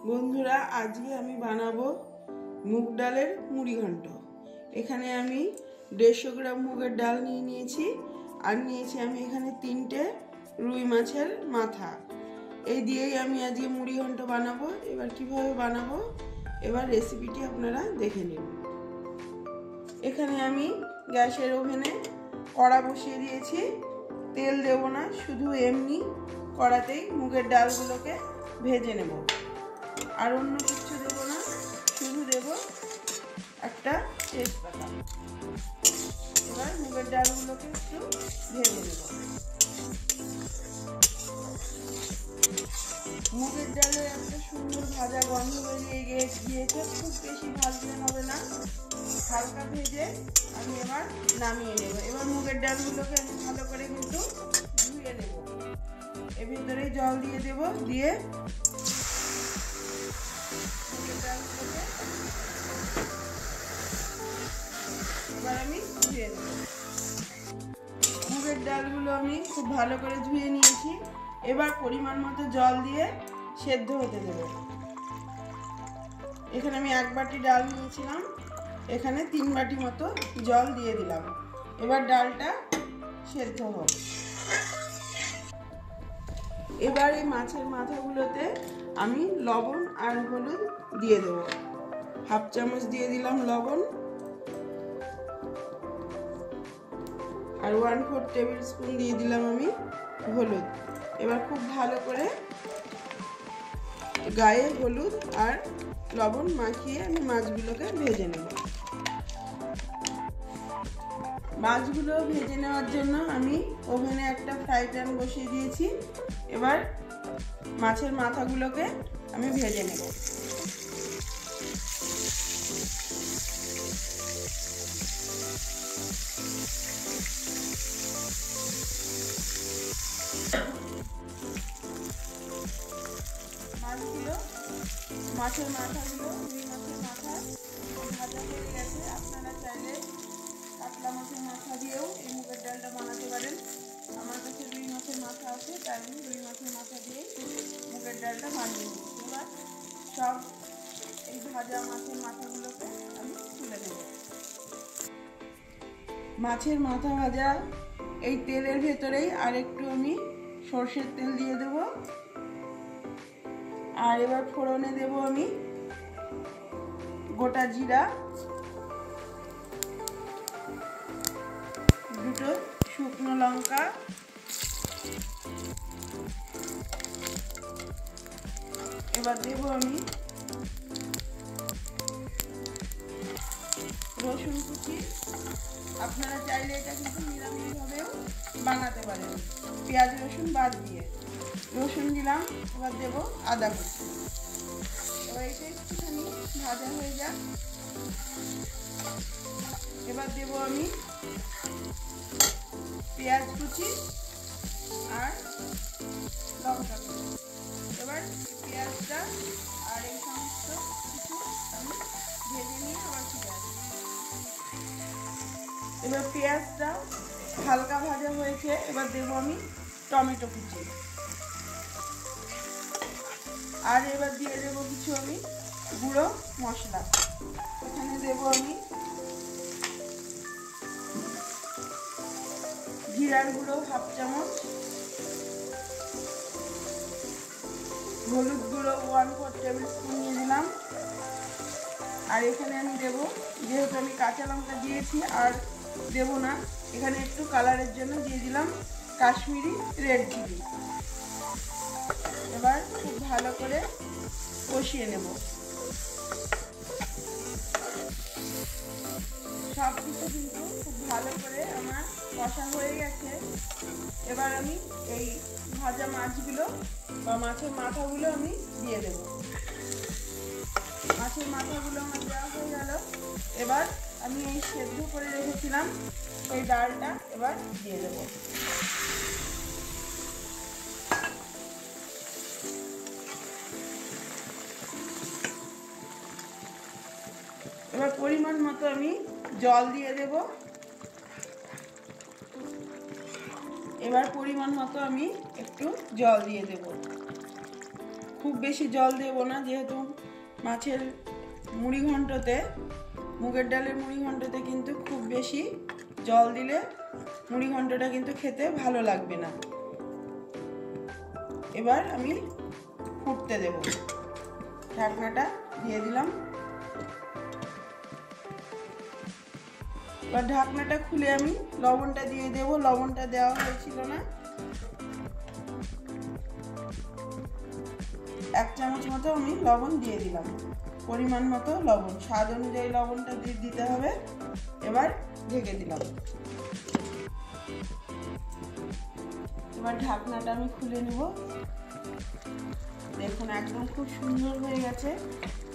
বন্ধুরা, আজকে আমি বানাবো মুগ ডালের মুড়ি ঘন্ট। এখানে আমি 150 গ্রাম মুগের ডাল নিয়েছি আর নিয়েছি আমি এখানে 3টে রুই মাছের মাথা। এই দিয়েই আমি আজকে মুড়ি ঘন্ট বানাবো। এবার কিভাবে বানাবো এবার রেসিপিটি আপনারা দেখে নিন। এখানে আমি গ্যাসের ওভেনে কড়া বসিয়ে দিয়েছি। তেল দেব না, শুধু এমনি কড়াতেই মুগের ডালগুলোকে ভেজে নেব। আর অন্য কিছু দেব না, শুধু দেব একটা তেজপাতা। এবার মুগের ডালগুলোকে একটু ভেজে নেব। মুগের ডালের একটা সুন্দর ভাজা গন্ধ বেরিয়ে গিয়েছে। খুব বেশি ভাজলে হবে না, হালকা ভেজে আমি এবার নামিয়ে নেব। এবার মুগের ডালগুলোকে আমি ভালো করে কিন্তু ধুয়ে নেব। এর ভিতরেই জল দিয়ে দেব, দিয়ে এবার আমি ধুয়ে নেব। মুগের ডালগুলো আমি খুব ভালো করে ধুয়ে নিয়েছি। এবার পরিমাণ মতো জল দিয়ে সেদ্ধ হতে দেব। এখানে আমি 1 বাটি ডাল নিয়েছিলাম, এখানে 3 বাটি মতো জল দিয়ে দিলাম। এবার ডালটা সেদ্ধ হোক। এবার এই মাছের মাথাগুলোতে আমি লবণ আর হলুদ দিয়ে দেব। 1/2 চামচ দিয়ে দিলাম লবণ আর 1/4 টেবিল স্পুন দিয়ে দিলাম আমি হলুদ। এবার খুব ভালো করে গায়ে হলুদ আর লবণ মাখিয়ে আমি মাছগুলোকে ভেজে নেব। মাছগুলো ভেজে নেওয়ার জন্য আমি ওভেনে একটা ফ্রাই প্যান বসিয়ে দিয়েছি। এবার মাছের মাথাগুলোকে আমি ভেজে নেব। মাছের মাথাগুলো রুই মাছের মাথা ভাজা হয়ে গেছে। আপনারা চাইলে কাতলা মাছের মাথা দিয়েও এই মুগের ডালটা বানাতে পারেন। আমার কাছে রুই মাছের মাথা আছে, তাই আমি রুই মাছের মাথা দিয়েই মুগের ডালটা বানিয়ে নিই। এবার সব এই ভাজা মাছের মাথাগুলোকে আমি তুলে নেব। মাছের মাথা ভাজা এই তেলের ভেতরেই আর একটু আমি সর্ষের তেল দিয়ে দেব। আর এবার ফোড়নে দেব আমি গোটা জিরা, 2টো শুকনো লঙ্কা, এবার দেব আমি রসুন কুচি। আপনারা চাইলে এটা কিন্তু নিরামিষভাবেও বানাতে পারেন, পেঁয়াজ রসুন বাদ দিয়ে। রসুন দিলাম, এবার দেব আদা কুচি। এবার এটা একটুখানি ভাজা হয়ে যাক। এবার দেব আমি পেঁয়াজ কুচি আর লঙ্কা কুচি। এবার পেঁয়াজটা আর এই সমস্ত কিছু আমি ভেজে নিয়ে আবার ফিরে আসবো। এবার পেঁয়াজটা হালকা ভাজা হয়েছে। এবার দেব আমি টমেটো কুচি। আর এবার দিয়ে দেবো কিছু আমি গুঁড়ো মশলা। এখানে দেব আমি জিরার গুঁড়ো 1/2 চামচ, হলুদ গুঁড়ো 1/4 টেবিল স্পুন নিয়ে দিলাম। আর এখানে আমি দেব, যেহেতু আমি কাঁচা লঙ্কা দিয়েছি আর দেব না, এখানে একটু কালারের জন্য দিয়ে দিলাম কাশ্মীরি রেড চিলি। এবার খুব ভালো করে কষিয়ে নেব। সব কিছু কিন্তু খুব ভালো করে আমার কষা হয়ে গেছে। এবার আমি এই ভাজা মাছগুলো বা মাছের মাথাগুলো আমি দিয়ে দেব। মাছের মাথাগুলো আমার দেওয়া হয়ে গেল। এবার আমি এই সেদ্ধ করে রেখেছিলাম এই ডালটা এবার দিয়ে দেব। এবার পরিমাণ মতো আমি জল দিয়ে দেব। এবার পরিমাণ মতো আমি একটু জল দিয়ে দেব। খুব বেশি জল দেব না, যেহেতু মাছের মুড়ি ঘন্টতে, মুগের ডালের মুড়ি ঘন্টতে কিন্তু খুব বেশি জল দিলে মুড়ি ঘন্টটা কিন্তু খেতে ভালো লাগবে না। এবার আমি ফুটতে দেব, ঢাকনাটা দিয়ে দিলাম। এবার ঢাকনাটা খুলে আমি লবণটা দিয়ে দেব, লবণটা দেওয়া হয়েছিল না। 1 চামচ মতো আমি লবণ দিয়ে দিলাম, পরিমাণ মতো লবণ, স্বাদ অনুযায়ী লবণটা দিতে হবে। এবার ঢেকে দিলাম। এবার ঢাকনাটা আমি খুলে নেব। দেখুন একদম খুব সুন্দর হয়ে গেছে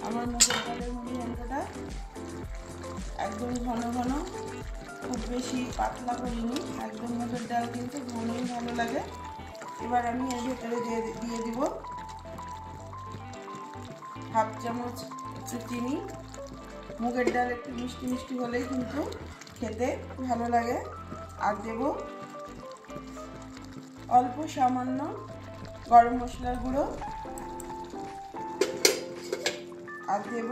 আমার মুগের ডালের মুড়ি ঘন্টটা। একদম ঘন ঘন, খুব বেশি পাতলা করিনি, একদম মুগের ডাল কিন্তু ঘনই ভালো লাগে। এবার আমি এর ভেতরে দিয়ে দিব 1/2 চামচ একটু চিনি। মুগের ডাল একটু মিষ্টি মিষ্টি হলেই কিন্তু খেতে ভালো লাগে। আর দেব অল্প সামান্য গরম মশলার গুঁড়ো, আর দেব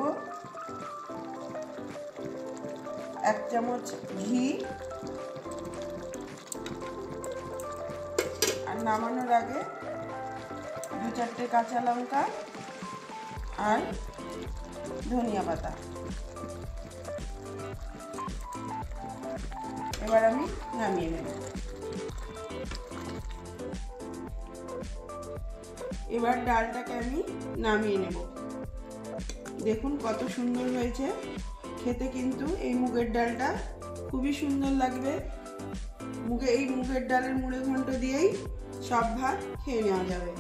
1 চামচ ঘি। আর নামানোর আগে 2-4টে কাঁচা লঙ্কা আর ধনিয়া পাতা। এবার আমি নামিয়ে নেব। এবার ডালটাকে আমি নামিয়ে নেব। দেখুন কত সুন্দর হয়েছে খেতে, কিন্তু এই মুগের ডালটা খুবই সুন্দর লাগবে। এই মুগের ডালের মুড়ি ঘন্ট দিয়েই সব ভাত খেয়ে নেওয়া যাবে।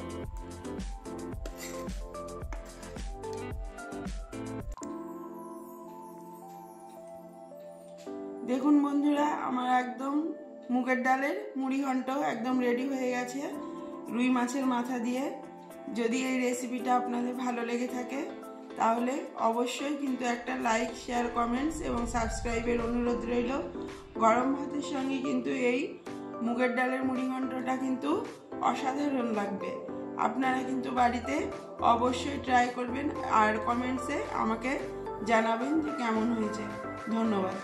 দেখুন বন্ধুরা, আমার একদম মুগের ডালের মুড়ি ঘন্ট একদম রেডি হয়ে গেছে রুই মাছের মাথা দিয়ে। যদি এই রেসিপিটা আপনাদের ভালো লেগে থাকে তাহলে অবশ্যই কিন্তু একটা লাইক, শেয়ার, কমেন্টস এবং সাবস্ক্রাইবের অনুরোধ রইল। গরম ভাতের সঙ্গে কিন্তু এই মুগের ডালের মুড়ি ঘন্টটা কিন্তু অসাধারণ লাগবে। আপনারা কিন্তু বাড়িতে অবশ্যই ট্রাই করবেন আর কমেন্টসে আমাকে জানাবেন যে কেমন হয়েছে। ধন্যবাদ।